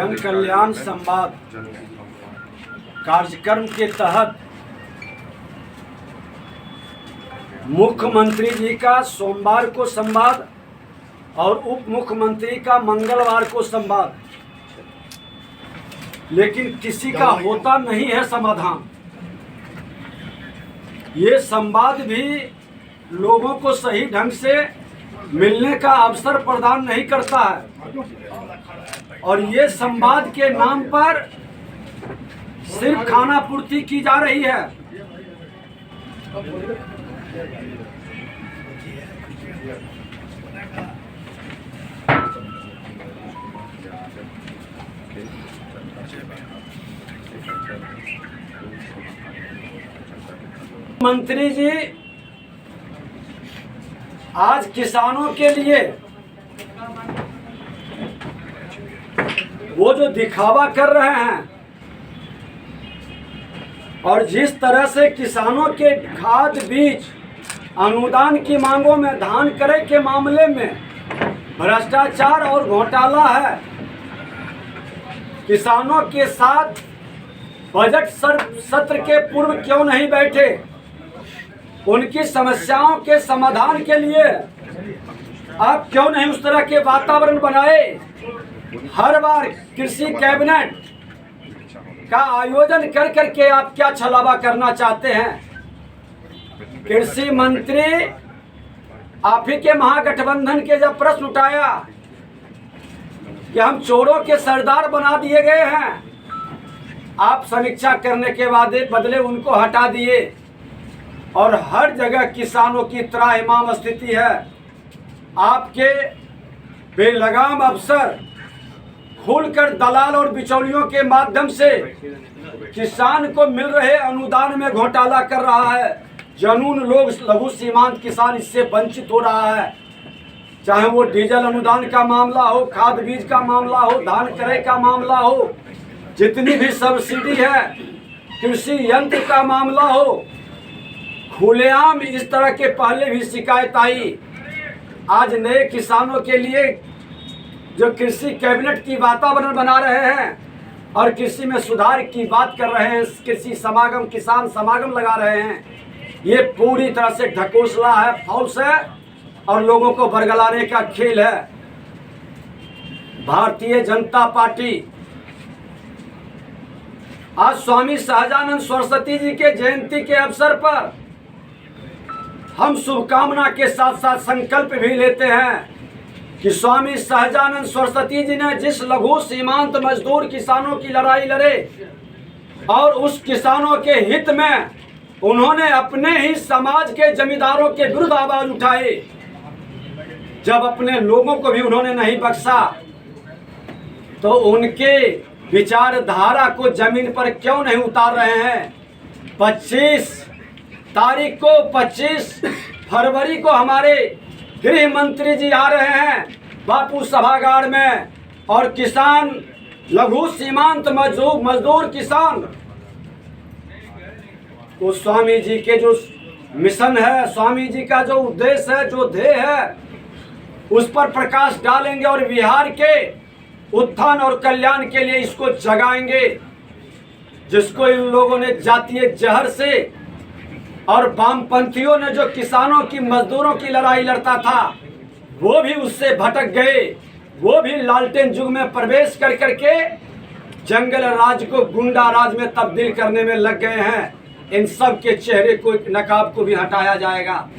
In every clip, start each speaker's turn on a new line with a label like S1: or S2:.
S1: जन कल्याण संवाद कार्यक्रम के तहत मुख्यमंत्री जी का सोमवार को संवाद और उप मुख्यमंत्री का मंगलवार को संवाद, लेकिन किसी का होता नहीं है समाधान। ये संवाद भी लोगों को सही ढंग से मिलने का अवसर प्रदान नहीं करता है और ये संवाद के नाम पर सिर्फ खाना पूर्ति की जा रही है। मंत्री जी आज किसानों के लिए वो जो दिखावा कर रहे हैं और जिस तरह से किसानों के खाद बीज अनुदान की मांगों में धान क्रय के मामले में भ्रष्टाचार और घोटाला है, किसानों के साथ बजट सत्र के पूर्व क्यों नहीं बैठे, उनकी समस्याओं के समाधान के लिए आप क्यों नहीं उस तरह के वातावरण बनाए। हर बार कृषि कैबिनेट का आयोजन कर करके आप क्या छलावा करना चाहते हैं। कृषि मंत्री आप ही के महागठबंधन के जब प्रश्न उठाया कि हम चोरों के सरदार बना दिए गए हैं, आप समीक्षा करने के बाद बदले उनको हटा दिए और हर जगह किसानों की त्राहिमाम स्थिति है। आपके बेलगाम अफसर खुलकर दलाल और बिचौलियों के माध्यम से किसान को मिल रहे अनुदान में घोटाला कर रहा है। जनून लोग, लघु सीमांत किसान इससे वंचित हो रहा है। चाहे वो डीजल अनुदान का मामला हो, खाद बीज का मामला हो, धान क्रय का मामला हो, जितनी भी सब्सिडी है, कृषि यंत्र का मामला हो, खुलेआम इस तरह के पहले भी शिकायत आई। आज नए किसानों के लिए जो कृषि कैबिनेट की वातावरण बना रहे हैं और कृषि में सुधार की बात कर रहे हैं, कृषि समागम, किसान समागम लगा रहे हैं, ये पूरी तरह से ढकोसला है, फॉल्स है और लोगों को बरगलाने का खेल है। भारतीय जनता पार्टी आज स्वामी सहजानंद सरस्वती जी के जयंती के अवसर पर हम शुभकामना के साथ साथ संकल्प भी लेते हैं कि स्वामी सहजानंद सरस्वती जी ने जिस लघु सीमांत मजदूर किसानों की लड़ाई लड़े और उस किसानों के हित में उन्होंने अपने ही समाज के जमींदारों के विरुद्ध आवाज उठाई, जब अपने लोगों को भी उन्होंने नहीं बख्शा, तो उनके विचारधारा को जमीन पर क्यों नहीं उतार रहे हैं। 25 तारीख को 25 फरवरी को हमारे गृह मंत्री जी आ रहे हैं बापू सभागार में और किसान, लघु सीमांत मजदूर किसान तो स्वामी जी के जो मिशन है, स्वामी जी का जो उद्देश्य है, जो ध्येय है, उस पर प्रकाश डालेंगे और बिहार के उत्थान और कल्याण के लिए इसको जगाएंगे, जिसको इन लोगों ने जातीय जहर से और वामपंथियों ने जो किसानों की, मजदूरों की लड़ाई लड़ता था, वो भी उससे भटक गए, वो भी लालटेन युग में प्रवेश कर करके जंगल राज को गुंडा राज में तब्दील करने में लग गए हैं। इन सब के चेहरे को, नकाब को भी हटाया जाएगा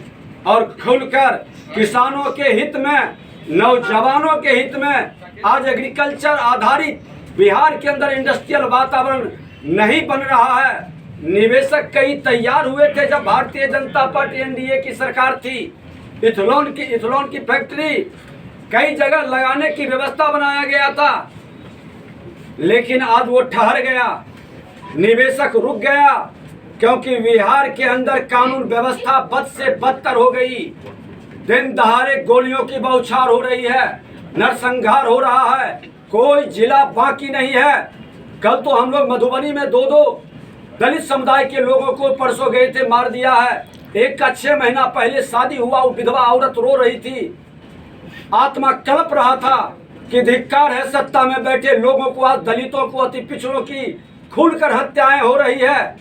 S1: और खुलकर किसानों के हित में, नौजवानों के हित में आज एग्रीकल्चर आधारित बिहार के अंदर इंडस्ट्रियल वातावरण नहीं बन रहा है। निवेशक कई तैयार हुए थे जब भारतीय जनता पार्टी एनडीए की सरकार थी। इथेनॉल की फैक्ट्री कई जगह लगाने की व्यवस्था बनाया गया था, लेकिन आज वो ठहर गया, निवेशक रुक गया, क्योंकि बिहार के अंदर कानून व्यवस्था बद से बदतर हो गई। दिन दहाड़े गोलियों की बौछार हो रही है, नरसंहार हो रहा है, कोई जिला बाकी नहीं है। कल तो हम लोग मधुबनी में 2 दलित समुदाय के लोगों को परसों गए थे, मार दिया है। एक का 6 महीना पहले शादी हुआ, वो विधवा औरत रो रही थी, आत्मा कलप रहा था कि धिक्कार है सत्ता में बैठे लोगों को, आज दलितों को, अति पिछड़ों की खुलकर हत्याएं हो रही है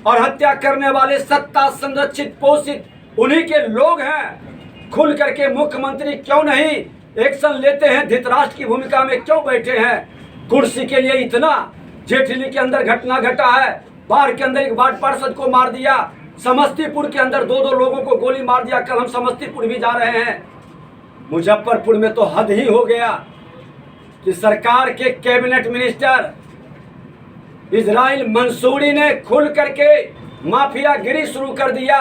S1: और हत्या करने वाले सत्ता संरक्षित पोषित उन्हीं के लोग हैं। खुल करके मुख्यमंत्री क्यों नहीं एक्शन लेते हैं? धृतराष्ट्र की भूमिका में क्यों बैठे हैं? कुर्सी के लिए इतना जेठली के अंदर घटना घटा है, बाढ़ के अंदर एक वार्ड पार्षद को मार दिया, समस्तीपुर के अंदर 2-2 लोगों को गोली मार दिया। कल हम समस्तीपुर भी जा रहे हैं। मुजफ्फरपुर में तो हद ही हो गया कि सरकार के कैबिनेट मिनिस्टर इजराइल मंसूरी ने खुल करके माफियागिरी शुरू कर दिया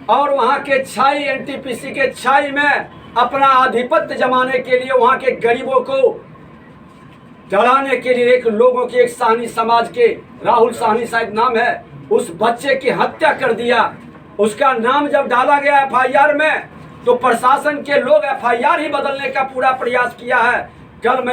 S1: और वहां के छाई एनटीपीसी के छाई में अपना आधिपत्य जमाने के लिए, वहां के गरीबों को डराने के लिए एक लोगों की, एक साहनी समाज के, राहुल साहनी शायद नाम है, उस बच्चे की हत्या कर दिया। उसका नाम जब डाला गया एफआईआर में तो प्रशासन के लोग एफआईआर ही बदलने का पूरा प्रयास किया है। कल मैं